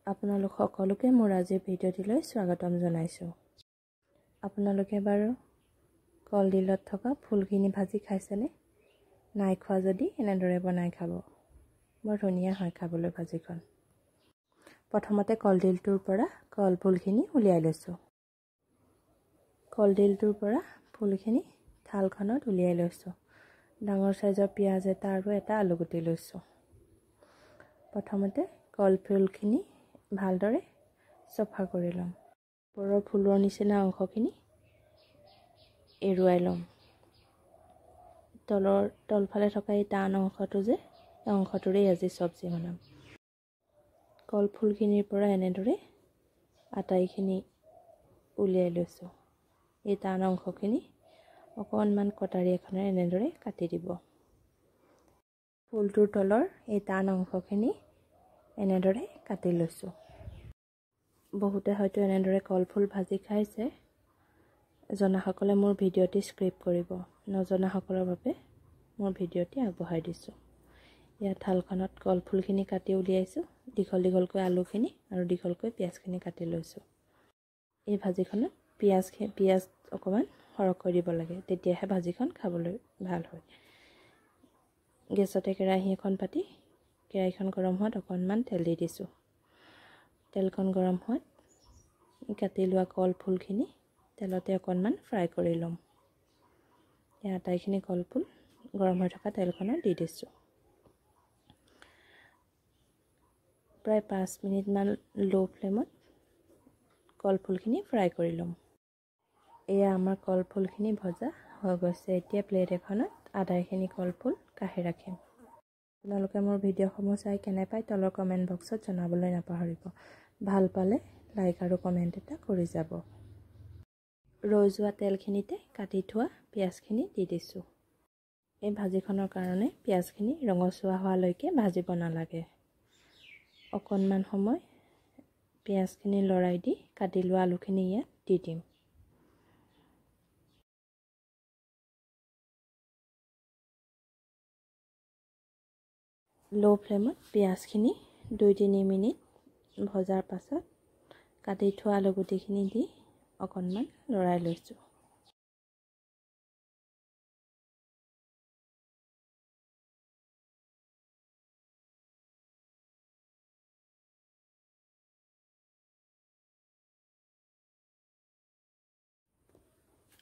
আপোনালোক সকলোকে মোৰ আজিৰ ভিডিঅ'টিলৈ স্বাগতম জনাইছোঁ। আপোনালোকে বাৰু কলডিলত থকা ফুলখিনি ভাজি খাইছেনে? নাই খোৱা যদি এনেদৰে বনাই খাব। বৰ ধুনীয়া হয় খাবলৈ ভাজিখন। প্ৰথমতে কলডিলটোৰ পৰা কলফুলখিনি উলিয়াই লৈছোঁ। কলডিলটোৰ পৰা ফুলখিনি থালখনত উলিয়াই লৈছোঁ। ডাঙৰ চাইজৰ পিঁয়াজ এটা আৰু এটা আলুগুটি লৈছোঁ। প্ৰথমতে কলফুলখিনি ভালদৰে চফা কৰি ল'ম। ওপৰৰ ফুলৰ নিচিনা অংশখিনি এৰুৱাই ল'ম। তলফালে থকা এই টান অংশটো যে অংশটোৰেই আজি চব্জি বনাম। কলফুলখিনিৰ পৰা এনেদৰে আটাইখিনি উলিয়াই লৈছোঁ। এই টান অংশখিনি অকণমান কটাৰী এখনেৰে এনেদৰে কাটি দিব। ফুলটোৰ তলৰ এই টান অংশখিনি এনেদৰে কাটি লৈছোঁ। বহুতে হয়তো এনেদৰে কলফুল ভাজি খাইছে। জনাসকলে মোৰ ভিডিঅ'টি স্ক্ৰিপ্ট কৰিব, নজনাসকলৰ বাবে মোৰ ভিডিঅ'টি আগবঢ়াই দিছোঁ। ইয়াত থালখনত কলফুলখিনি কাটি উলিয়াইছোঁ। দীঘল দীঘলকৈ আলুখিনি আৰু দীঘলকৈ পিঁয়াজখিনি কাটি লৈছোঁ। এই ভাজিখনত পিঁয়াজ অকণমান সৰহকৈ দিব লাগে, তেতিয়াহে ভাজিখন খাবলৈ ভাল হয়। গেছতে কেৰাহী এখন পাতি কেৰাহীখন গৰম হোৱাত অকণমান তেল দি দিছোঁ। তেলখন গৰম হোৱাত কাটি লোৱা কলফুলখিনি তেলতে অকণমান ফ্ৰাই কৰি ল'ম। এই আটাইখিনি কলফুল গৰম হৈ থকা তেলখনত দি দিছোঁ। প্ৰায় 5 মিনিটমান ল' ফ্লেমত কলফুলখিনি ফ্ৰাই কৰি ল'ম। এয়া আমাৰ কলফুলখিনি ভজা হৈ গৈছে। এতিয়া প্লেট এখনত আটাইখিনি কলফুল কাঢ়ি ৰাখিম। আপোনালোকে মোৰ ভিডিঅ'সমূহ চাই কেনে পায় তলৰ কমেণ্ট বক্সত জনাবলৈ নাপাহৰিব। ভাল পালে লাইক আৰু কমেণ্ট এটা কৰি যাব। ৰৈ যোৱা তেলখিনিতে কাটি থোৱা পিঁয়াজখিনি দি দিছোঁ। এই ভাজিখনৰ কাৰণে পিঁয়াজখিনি ৰঙচুৱা হোৱালৈকে ভাজিব নালাগে। অকণমান সময় পিঁয়াজখিনি লৰাই দি কাটি লোৱা আলুখিনি ইয়াত দি দিম। ল' ফ্লেমত পিঁয়াজখিনি 2-3 মিনিট ভজাৰ পাছত কাটি থোৱা আলুগুটিখিনি দি অকণমান লৰাই লৈছোঁ।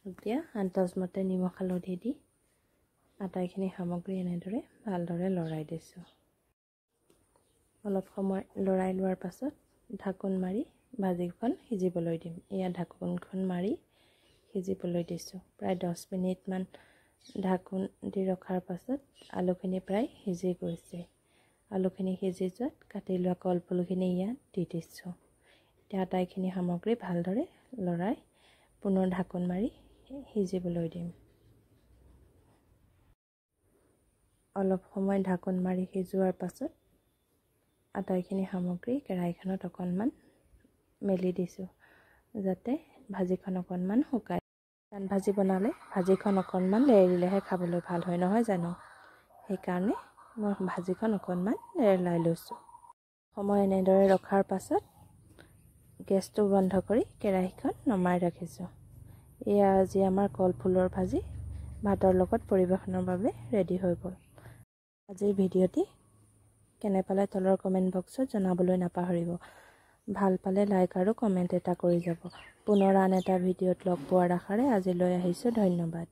এতিয়া আন্দাজ মতে নিমখ হালধি দি আটাইখিনি সামগ্ৰী এনেদৰে ভালদৰে লৰাই দিছোঁ। অলপ সময় লৰাই লোৱাৰ পাছত ঢাকোন মাৰি ভাজিখন সিজিবলৈ দিম। এয়া ঢাকোনখন মাৰি সিজিবলৈ দিছোঁ। প্ৰায় 10 মিনিটমান ঢাকোন দি ৰখাৰ পাছত আলুখিনি প্ৰায় সিজি গৈছে। আলুখিনি সিজি যোৱাত কাটি লোৱা কলফুলখিনি ইয়াত দি দিছোঁ। এতিয়া আটাইখিনি সামগ্ৰী ভালদৰে লৰাই পুনৰ ঢাকোন মাৰি সিজিবলৈ দিম। অলপ সময় ঢাকোন মাৰি সিজোৱাৰ পাছত আটাইখিনি সামগ্ৰী কেৰাহীখনত অকণমান মেলি দিছোঁ, যাতে ভাজিখন অকণমান শুকায়। টান ভাজি বনালে ভাজিখন অকণমান লেৰেলিলেহে খাবলৈ ভাল হয়, নহয় জানো? সেইকাৰণে মই ভাজিখন অকণমান লেৰেলাই লৈছোঁ। সময় এনেদৰে ৰখাৰ পাছত গেছটো বন্ধ কৰি কেৰাহীখন নমাই ৰাখিছোঁ। এয়া আজি আমাৰ কলফুলৰ ভাজি ভাতৰ লগত পৰিৱেশনৰ বাবে ৰেডি হৈ গ'ল। আজিৰ ভিডিঅ'টি কেনে পালে তলৰ কমেণ্ট বক্সত জনাবলৈ নাপাহৰিব। ভাল পালে লাইক আৰু কমেণ্ট এটা কৰি যাব। পুনৰ আন এটা ভিডিঅ'ত লগ পোৱাৰ আশাৰে আজিলৈ আহিছোঁ। ধন্যবাদ।